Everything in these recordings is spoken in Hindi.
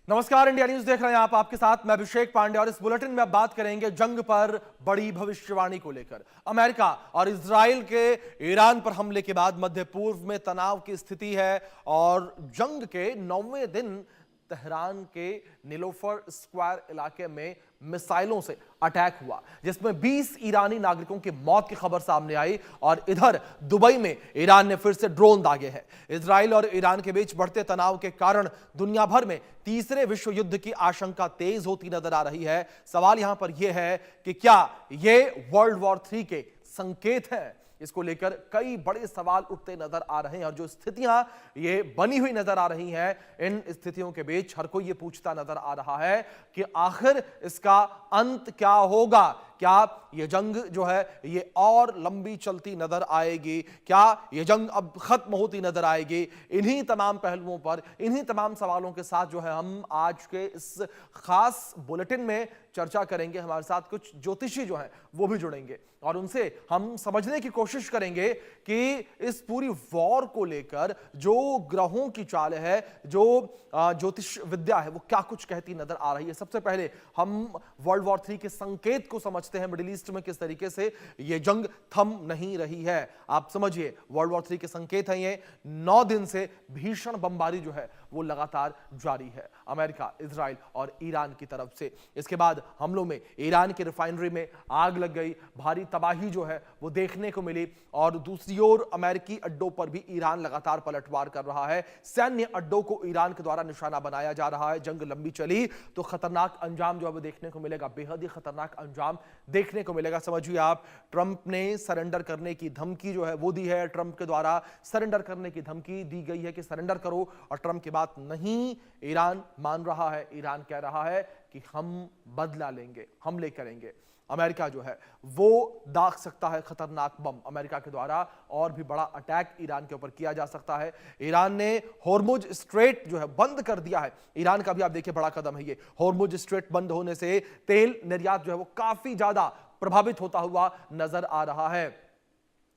नमस्कार, इंडिया न्यूज देख रहे हैं आप। आपके साथ मैं अभिषेक पांडे और इस बुलेटिन में अब बात करेंगे जंग पर बड़ी भविष्यवाणी को लेकर। अमेरिका और इजराइल के ईरान पर हमले के बाद मध्य पूर्व में तनाव की स्थिति है और जंग के 9वें दिन तेहरान के नीलोफर स्क्वायर इलाके में मिसाइलों से अटैक हुआ, जिसमें 20 ईरानी नागरिकों की मौत की खबर सामने आई और इधर दुबई में ईरान ने फिर से ड्रोन दागे हैं। इजराइल और ईरान के बीच बढ़ते तनाव के कारण दुनिया भर में तीसरे विश्व युद्ध की आशंका तेज होती नजर आ रही है। सवाल यहां पर यह है कि क्या यह वर्ल्ड वॉर 3 के संकेत हैं? इसको लेकर कई बड़े सवाल उठते नजर आ रहे हैं और जो स्थितियां ये बनी हुई नजर आ रही हैं, इन स्थितियों के बीच हर कोई ये पूछता नजर आ रहा है कि आखिर इसका अंत क्या होगा। क्या ये जंग जो है ये और लंबी चलती नजर आएगी? क्या ये जंग अब खत्म होती नजर आएगी? इन्हीं तमाम पहलुओं पर, इन्हीं तमाम सवालों के साथ जो है हम आज के इस खास बुलेटिन में चर्चा करेंगे। हमारे साथ कुछ ज्योतिषी जो हैं वो भी जुड़ेंगे और उनसे हम समझने की कोशिश करेंगे कि इस पूरी वॉर को लेकर जो ग्रहों की चाल है, जो ज्योतिष विद्या है, वो क्या कुछ कहती नजर आ रही है। सबसे पहले हम वर्ल्ड वॉर 3 के संकेत को समझते हैं। मिडिल ईस्ट में किस तरीके से ये जंग थम नहीं रही है, आप समझिए। वर्ल्ड वॉर 3 के संकेत हैं ये। 9 दिन से भीषण बमबारी जो है वो लगातार जारी है, अमेरिका, इजराइल और ईरान की तरफ से। इसके बाद हमलों में ईरान की रिफाइनरी में आग लग गई, भारी तबाही जो है वो देखने को मिली और दूसरी ओर अमेरिकी अड्डों पर भी ईरान लगातार पलटवार कर रहा है। सैन्य अड्डों को ईरान के द्वारा निशाना बनाया जा रहा है। जंग लंबी चली तो खतरनाक अंजाम जो है वो देखने को मिलेगा, बेहद ही खतरनाक अंजाम देखने को मिलेगा। समझिए आप, ट्रंप ने सरेंडर करने की धमकी जो है वो दी है। ट्रंप के द्वारा सरेंडर करने की धमकी दी गई है कि सरेंडर करो, और ट्रंप की बात नहीं ईरान मान रहा है। ईरान कह रहा है कि हम बदला लेंगे, हमले करेंगे। अमेरिका जो है वो दाग सकता है खतरनाक बम। अमेरिका के द्वारा और भी बड़ा अटैक ईरान के ऊपर किया जा सकता है। ईरान ने हॉर्मुज स्ट्रेट जो है बंद कर दिया है। ईरान का भी आप देखिए बड़ा कदम है ये। हॉर्मुज स्ट्रेट बंद होने से तेल निर्यात जो है वो काफी ज्यादा प्रभावित होता हुआ नजर आ रहा है।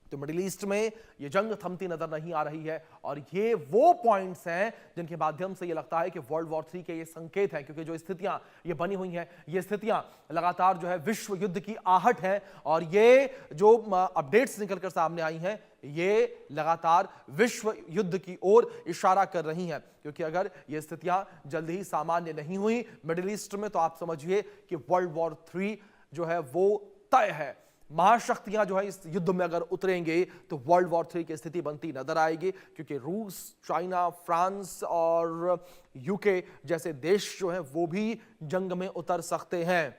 तो मिडिल ईस्ट में ये जंग थमती नजर नहीं आ रही है और ये वो पॉइंट्स हैं जिनके माध्यम से ये लगता है कि वर्ल्ड वॉर 3 के ये संकेत हैं, क्योंकि जो स्थितियां ये बनी हुई हैं, ये स्थितियां लगातार जो है विश्व युद्ध की आहट है और ये जो अपडेट्स निकलकर सामने आई हैं ये लगातार विश्व युद्ध की ओर इशारा कर रही हैं। क्योंकि अगर ये स्थितियां जल्दी ही सामान्य नहीं हुई मिडिल ईस्ट में, तो आप समझिए कि वर्ल्ड वॉर 3 जो है वो तय है। महाशक्तियां जो है इस युद्ध में अगर उतरेंगे तो वर्ल्ड वॉर 3 की स्थिति बनती नजर आएगी, क्योंकि रूस, चाइना, फ्रांस और यूके जैसे देश जो हैं वो भी जंग में उतर सकते हैं।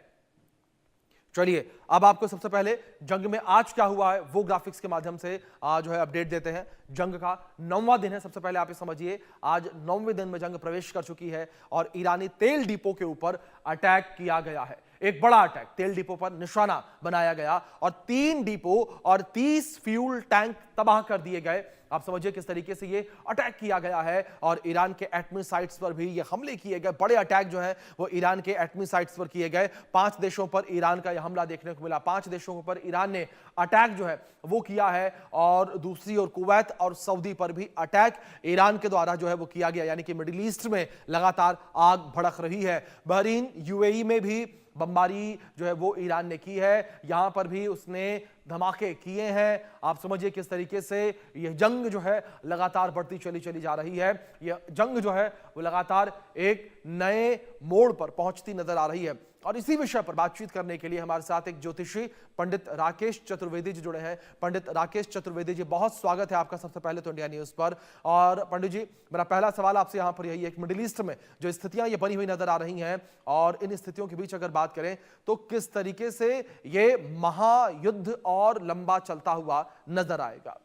चलिए अब आपको सबसे पहले जंग में आज क्या हुआ है वो ग्राफिक्स के माध्यम से जो है अपडेट देते हैं। जंग का 9वां दिन है। सबसे पहले आप ये समझिए, आज 9वें दिन में जंग प्रवेश कर चुकी है और ईरानी तेल डिपो के ऊपर अटैक किया गया है। एक बड़ा अटैक तेल डिपो पर निशाना बनाया गया और 3 डिपो और 30 फ्यूल टैंक तबाह कर दिए गए। आप समझिए किस तरीके से ये अटैक किया गया है और ईरान के एटमी साइट्स पर भी ये हमले किए गए। बड़े अटैक जो है वो ईरान के एटमी साइट्स पर किए गए। 5 देशों पर ईरान का यह हमला देखने को मिला। 5 देशों पर ईरान ने अटैक जो है वो किया है और दूसरी ओर कुवैत और सऊदी पर भी अटैक ईरान के द्वारा जो है वो किया गया। यानी कि मिडिल ईस्ट में लगातार आग भड़क रही है। बहरीन, यूएई में भी बमबारी जो है वो ईरान ने की है। यहां पर भी उसने धमाके किए हैं। आप समझिए किस तरीके से यह जंग जो है लगातार बढ़ती चली जा रही है। यह जंग जो है वो लगातार एक नए मोड़ पर पहुंचती नजर आ रही है। और इसी विषय पर बातचीत करने के लिए हमारे साथ एक ज्योतिषी पंडित राकेश चतुर्वेदी जी जुड़े हैं। पंडित राकेश चतुर्वेदी जी, बहुत स्वागत है आपका सबसे पहले तो इंडिया न्यूज पर। और पंडित जी, मेरा पहला सवाल आपसे यहां पर यही है कि मिडिल ईस्ट में जो स्थितियां ये बनी हुई नजर आ रही हैं और इन स्थितियों के बीच अगर बात करें तो किस तरीके से ये महायुद्ध और लंबा चलता हुआ नजर आएगा?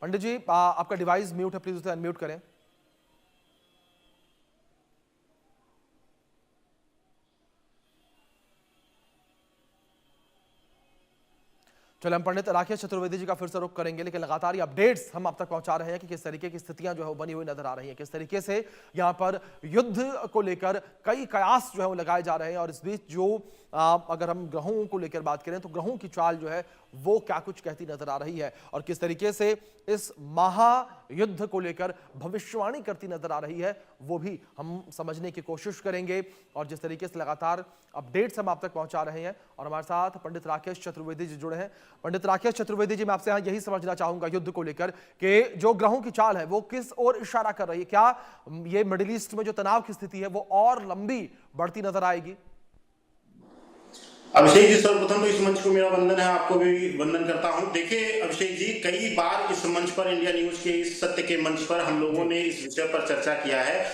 पंडित जी, आपका डिवाइस म्यूट है, प्लीज उसे अनम्यूट करें। चलो हम पंडित राकेश चतुर्वेदी जी का फिर से रुख करेंगे, लेकिन लगातार ये अपडेट्स हम आप तक पहुंचा रहे हैं कि किस तरीके की स्थितियां जो है वो बनी हुई नजर आ रही हैं, किस तरीके से यहां पर युद्ध को लेकर कई कयास जो है वो लगाए जा रहे हैं। और इस बीच जो अगर हम ग्रहों को लेकर बात करें तो ग्रहों की चाल जो है वो क्या कुछ कहती नजर आ रही है और किस तरीके से इस महायुद्ध को लेकर भविष्यवाणी करती नजर आ रही है, वो भी हम समझने की कोशिश करेंगे। और जिस तरीके से लगातार अपडेट्स हम आप तक पहुंचा रहे हैं, और हमारे साथ पंडित राकेश चतुर्वेदी जी जुड़े हैं। पंडित राकेश चतुर्वेदी जी, मैं आपसे यही समझना चाहूंगा युद्ध को लेकर कि जो ग्रहों की चाल है वो किस ओर इशारा कर रही है? क्या ये मिडिल ईस्ट में जो तनाव की स्थिति है वो और लंबी बढ़ती नजर आएगी? अभिषेक जी, सर्वप्रथम तो इस मंच को मेरा वंदन है, आपको भी वंदन करता हूं। देखिए अभिषेक जी, कई बार इस मंच पर, इंडिया न्यूज के इस सत्य के मंच पर हम लोगों ने इस विषय पर चर्चा किया है।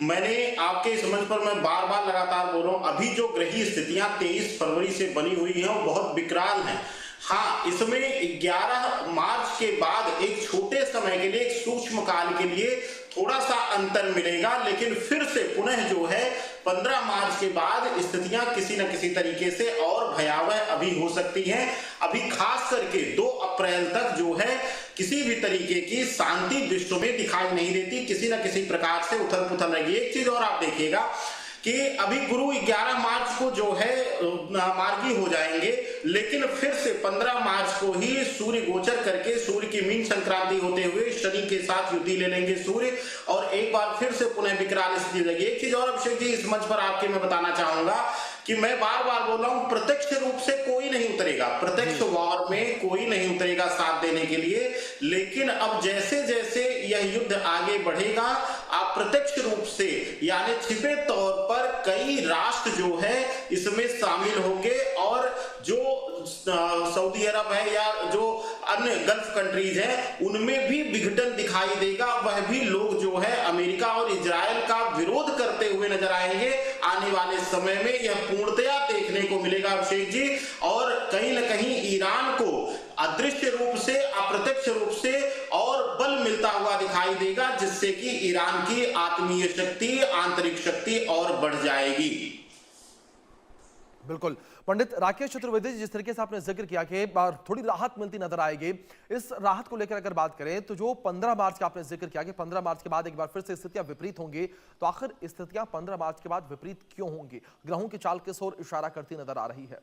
मैंने आपके इस मंच पर मैं बार बार लगातार बोल रहा हूं, अभी जो ग्रहीय स्थितियां 23 फरवरी से बनी हुई हैं वो बहुत विकराल हैं। हाँ, इसमें 11 मार्च के बाद एक छोटे समय के लिए, एक सूक्ष्म काल के लिए थोड़ा सा अंतर मिलेगा, लेकिन फिर से पुनः जो है 15 मार्च के बाद स्थितियां किसी न किसी तरीके से और भयावह अभी हो सकती हैं। अभी खास करके 2 अप्रैल तक जो है किसी भी तरीके की शांति विश्व में दिखाई नहीं देती, किसी न किसी प्रकार से उथल पुथल रहेगी। एक चीज और आप देखिएगा कि अभी गुरु 11 मार्च को जो है मार्गी हो जाएंगे, लेकिन फिर से 15 मार्च को ही सूर्य गोचर करके, सूर्य की मीन संक्रांति होते हुए शनि के साथ युति ले लेंगे सूर्य, और एक बार फिर से पुनः विकराल स्थिति लगेगी। एक चीज और अभिषेक जी, इस मंच पर आपके मैं बताना चाहूंगा कि मैं बार बार बोल रहा हूं, प्रत्यक्ष रूप से कोई नहीं उतरेगा, प्रत्यक्ष वॉर में कोई नहीं उतरेगा साथ देने के लिए, लेकिन अब जैसे जैसे यह युद्ध आगे बढ़ेगा, आप प्रत्यक्ष रूप से यानी छिपे तौर पर कई राष्ट्र जो है इसमें शामिल होंगे, और जो सऊदी अरब है या जो अन्य गल्फ कंट्रीज हैं उनमें भी विघटन दिखाई देगा। वह भी लोग जो है अमेरिका और इजराइल का विरोध करते हुए नजर आएंगे। आने वाले समय में यह पूर्णतया देखने को मिलेगा अभिषेक जी, और कहीं न कहीं ईरान को अदृश्य रूप से, अप्रत्यक्ष रूप से और बल मिलता हुआ दिखाई देगा, जिससे कि ईरान की आत्मीय शक्ति, आंतरिक शक्ति और बढ़ जाएगी। बिल्कुल पंडित राकेश चतुर्वेदी, जिस तरीके से आपने जिक्र किया कि थोड़ी राहत मिलती नजर आएगी, इस राहत को लेकर अगर बात करें तो जो 15 मार्च का आपने जिक्र किया कि 15 मार्च के बाद एक बार फिर से स्थितियां विपरीत होंगी, तो आखिर स्थितियां 15 मार्च के बाद विपरीत क्यों होंगी? ग्रहों की चाल किस ओर इशारा करती नजर आ रही है?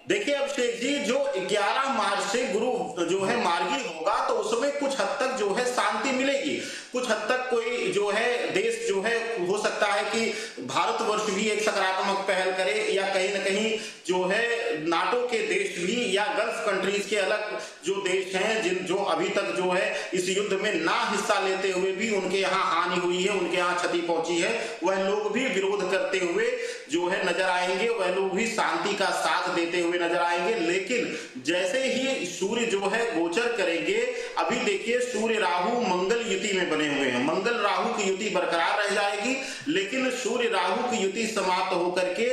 देखिए अभिषेक जी, जो 11 मार्च से गुरु जो है मार्गी होगा, तो उसमें कुछ हद तक जो है शांति मिलेगी। कुछ हद तक कोई जो है देश जो है, हो सकता है कि भारतवर्ष भी एक सकारात्मक पहल करे, या कहीं न कहीं जो है नाटो के देश भी, या गल्फ कंट्रीज के अलग जो देश हैं जो अभी तक जो है इस युद्ध में ना हिस्सा लेते हुए भी उनके यहाँ हानि हुई है, उनके यहाँ क्षति पहुंची है, वह लोग भी विरोध करते हुए जो है नजर आएंगे, वह लोग भी शांति का साथ देते हुए नजर आएंगे। लेकिन जैसे ही सूर्य जो है गोचर करेंगे, अभी देखिए सूर्य राहु मंगल युति में बने हुए हैं, मंगल राहु की युति बरकरार रह जाएगी, लेकिन सूर्य राहु की युति समाप्त होकर के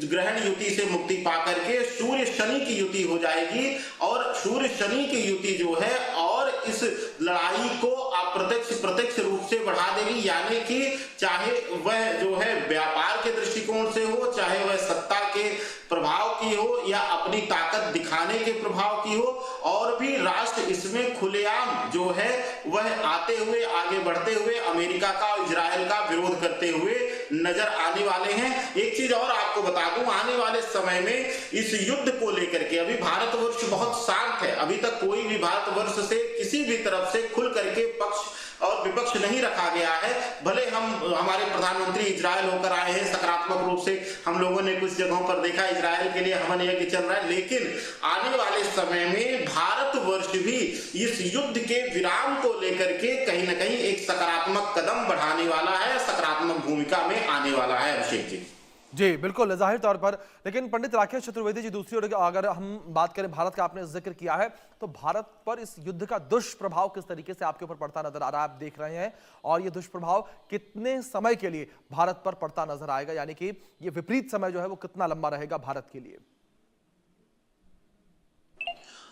ग्रहण युति से मुक्ति पाकर के सूर्य शनि की युति हो जाएगी, और सूर्य शनि की युति जो है और इस लड़ाई को प्रत्यक्ष रूप से बढ़ा देगी। यानी कि चाहे वह जो है व्यापार के दृष्टिकोण से हो, चाहे वह सत्ता के प्रभाव की हो, या अपनी ताकत दिखाने के प्रभाव की हो, और भी राष्ट्र इसमें खुलेआम जो है वह आते हुए, आगे बढ़ते हुए अमेरिका का और इजराइल का विरोध करते हुए नजर आने वाले हैं। एक चीज और आपको बता दूं, आने वाले समय में इस युद्ध को लेकर के अभी भारतवर्ष बहुत शांत है, अभी तक कोई भी भारतवर्ष से किसी भी तरफ से खुल करके पक्ष और विपक्ष नहीं रखा गया है। भले हमारे प्रधानमंत्री इजराइल होकर आए हैं, सकारात्मक रूप से हम लोगों ने कुछ जगहों पर देखा इजराइल के लिए हवन यज्ञ चल रहा है, लेकिन आने वाले समय में भारतवर्ष भी इस युद्ध के विराम को लेकर के कहीं ना कहीं एक सकारात्मक कदम बढ़ाने वाला है, सकारात्मक भूमिका में आने वाला है अभिषेक जी। जी बिल्कुल, जाहिर तौर पर। लेकिन पंडित राकेश चतुर्वेदी जी, दूसरी ओर अगर हम बात करें भारत का, आपने जिक्र किया है, तो भारत पर इस युद्ध का दुष्प्रभाव किस तरीके से आपके ऊपर पड़ता नजर आ रहा है, आप देख रहे हैं, और ये दुष्प्रभाव कितने समय के लिए भारत पर पड़ता नजर आएगा, यानी कि ये विपरीत समय जो है वो कितना लंबा रहेगा भारत के लिए?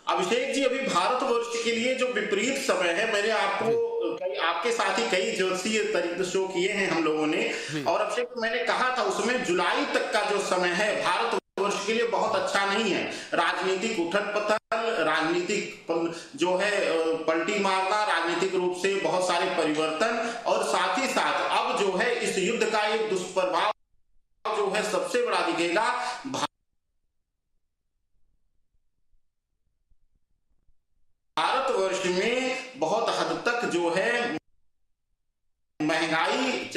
अभिषेक जी, अभी भारतवर्ष के लिए जो विपरीत समय है, मैंने आपको आपके साथ ही कई ज्योतिषीय तरीके शो किए हैं हम लोगों ने, और अभिषेक मैंने कहा था उसमें जुलाई तक का जो समय है भारतवर्ष के लिए बहुत अच्छा नहीं है। राजनीतिक उथल पुथल, राजनीतिक जो है पलटी मारना, राजनीतिक रूप से बहुत सारे परिवर्तन, और साथ ही साथ अब जो है इस युद्ध का एक दुष्प्रभाव जो है सबसे बड़ा दिखेगा भारतवर्ष में बहुत हद तक जो है महंगाई,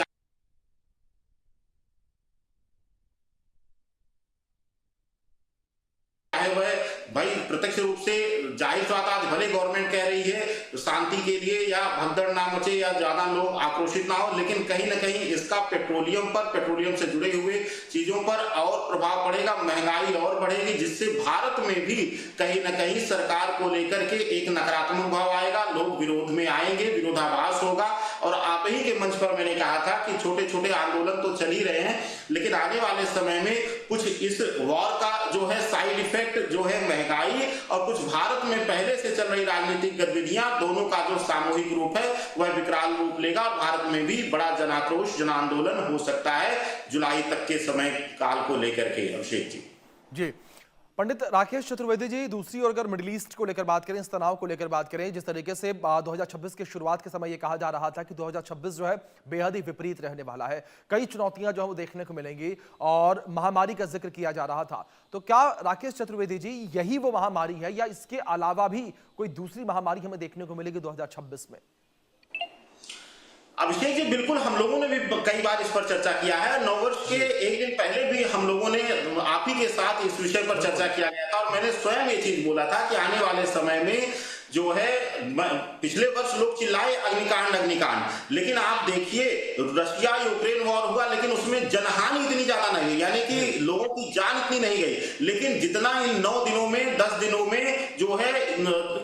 चाहे वह भाई प्रत्यक्ष रूप से जाहिर बात, आज भले गवर्नमेंट कह रही है शांति के लिए या भगदड़ ना मचे या ज्यादा लोग आक्रोशित ना हो, लेकिन कहीं ना कहीं इसका पेट्रोलियम से जुड़े हुए चीजों पर और प्रभाव पड़ेगा, महंगाई और बढ़ेगी, जिससे भारत में भी कहीं ना कहीं सरकार को लेकर के एक नकारात्मक भाव आएगा, लोग विरोध में आएंगे, विरोधाभास होगा। और आप ही के मंच पर मैंने कहा था कि छोटे छोटे आंदोलन तो चल ही रहे हैं, लेकिन आने वाले समय में कुछ इस वॉर का जो है साइड इफेक्ट जो है महंगाई और कुछ भारत में पहले से चल रही राजनीतिक गतिविधियां, दोनों का जो सामूहिक रूप है वह विकराल रूप लेगा और भारत में भी बड़ा जनाक्रोश, जन आंदोलन हो सकता है जुलाई तक के समय काल को लेकर के। अभिषेक जी जी, पंडित राकेश चतुर्वेदी जी, दूसरी ओर अगर मिडिल ईस्ट को लेकर बात करें, इस तनाव को लेकर बात करें, जिस तरीके से 2026 के शुरुआत के समय ये कहा जा रहा था कि 2026 जो है बेहद ही विपरीत रहने वाला है, कई चुनौतियां जो है देखने को मिलेंगी और महामारी का जिक्र किया जा रहा था, तो क्या राकेश चतुर्वेदी जी यही वो महामारी है या इसके अलावा भी कोई दूसरी महामारी हमें देखने को मिलेगी 2026 में? अभिषेक जी, बिल्कुल, हम लोगों ने भी कई बार इस पर चर्चा किया है। नववर्ष के एक दिन पहले भी हम लोगों ने आप ही के साथ इस विषय पर चर्चा किया गया था और मैंने स्वयं ये चीज बोला था कि आने वाले समय में जो है, पिछले वर्ष लोग चिल्लाए अग्निकांड, लेकिन आप देखिए रशिया यूक्रेन वॉर हुआ, लेकिन उसमें जनहानि इतनी ज्यादा नहीं हुई, यानी कि लोगों की जान इतनी नहीं गई, लेकिन जितना इन 9 दिनों में 10 दिनों में जो है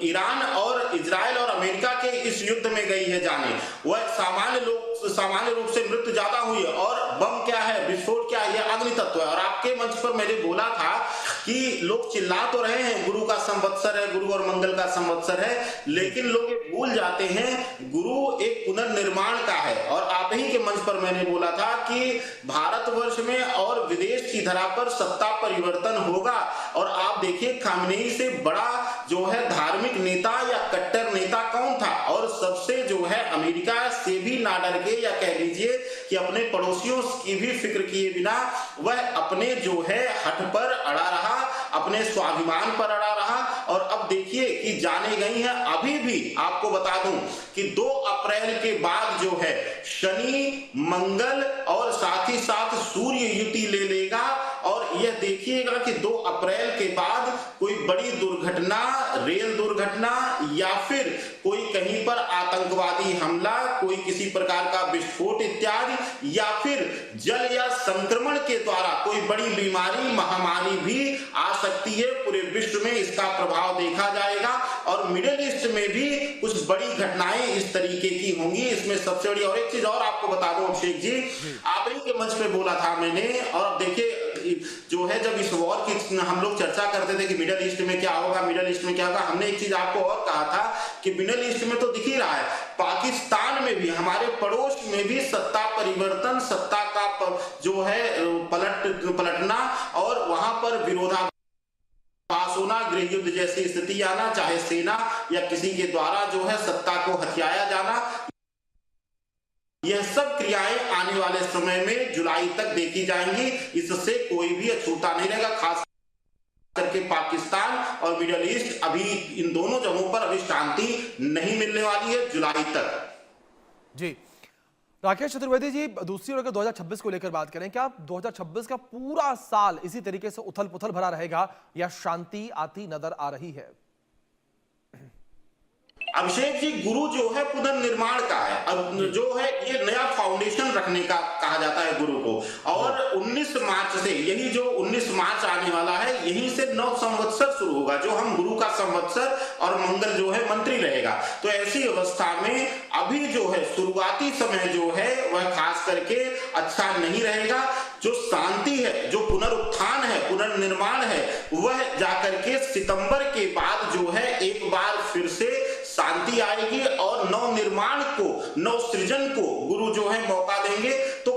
ईरान और इजराइल और अमेरिका के इस युद्ध में गई है जाने, वह सामान्य रूप से मृत्यु ज्यादा हुई है। और बम क्या है, विस्फोट क्या है, यह अग्नि तत्व है। और आपके मंच पर मैंने बोला था कि लोग चिल्ला तो रहे हैं गुरु का संवत्सर है, गुरु और मंगल का संवत्सर है, लेकिन लोग भूल जाते हैं गुरु एक पुनर्निर्माण का है। और आप ही के मंच पर मैंने बोला था कि भारतवर्ष में और विदेश की धरा पर सत्ता परिवर्तन होगा। और आप देखिए खामनेई से बड़ा जो है धार्मिक नेता या कट्टर नेता कौन था, और सबसे जो है अमेरिका से भी ना डर के, या कह लीजिए कि अपने पड़ोसियों की भी फिक्र किए बिना वह अपने जो है हठ पर अड़ा रहा, अपने स्वाभिमान पर अड़ा रहा। और अब देखिए कि जाने गई है, अभी भी आपको बता दूं कि 2 अप्रैल के बाद जो है शनि, मंगल और साथ ही साथ सूर्य युति ले लेगा। और यह देखिएगा कि 2 अप्रैल के बाद कोई बड़ी दुर्घटना, रेल दुर्घटना या फिर कोई कहीं पर आतंकवादी हमला, कोई किसी प्रकार का विस्फोट इत्यादि, या फिर जल या संक्रमण के द्वारा कोई बड़ी बीमारी, महामारी भी आ सकती है। पूरे विश्व में इसका प्रभाव देखा जाएगा और मिडिल ईस्ट में भी कुछ बड़ी घटनाएं इस तरीके की होंगी। इसमें सबसे बड़ी और एक चीज और आपको बता दूं अभिषेक जी, आप ही के मंच पे बोला था मैंने, और अब देखिए जो है जब इस वॉर की हम लोग चर्चा करते थे कि मिडिल ईस्ट में क्या होगा, मिडिल ईस्ट में क्या होगा, हमने एक चीज आपको और कहा था कि मिडिल ईस्ट में तो दिख ही रहा है, पाकिस्तान में भी, हमारे पड़ोस में भी सत्ता परिवर्तन, सत्ता का जो है पलटना और वहां पर विरोधाभास होना, गृह युद्ध जैसी स्थिति आना, चाहे सेना या किसी के द्वारा जो है सत्ता को हथियाया जाना, यह सब क्रियाएं आने वाले समय में जुलाई तक देखी जाएंगी। इससे कोई भी अछूता नहीं रहेगा, खास करके पाकिस्तान और मिडिल ईस्ट। अभी इन दोनों जगहों पर अभी शांति नहीं मिलने वाली है जुलाई तक। जी, राकेश चतुर्वेदी जी, दूसरी ओर अगर 2026 को लेकर बात करें, क्या 2026 का पूरा साल इसी तरीके से उथल पुथल भरा रहेगा या शांति आती नजर आ रही है? अभिषेक जी, गुरु जो है पुनर्निर्माण का है, अब जो है ये नया फाउंडेशन रखने का कहा जाता है गुरु को। और 19 मार्च से, यही जो 19 मार्च आने वाला है, यहीं से 9 संवत्सर शुरू होगा, जो हम गुरु का संवत्सर और मंगल जो है मंत्री रहेगा। तो ऐसी अवस्था में अभी जो है शुरुआती समय जो है वह खास करके अच्छा नहीं रहेगा। जो शांति है, जो पुनरुत्थान है, पुनर्निर्माण है, वह जाकर के सितंबर के बाद जो है एक बार फिर से शांति आएगी और नव निर्माण को, नव सृजन को गुरु जो है मौका देंगे। तो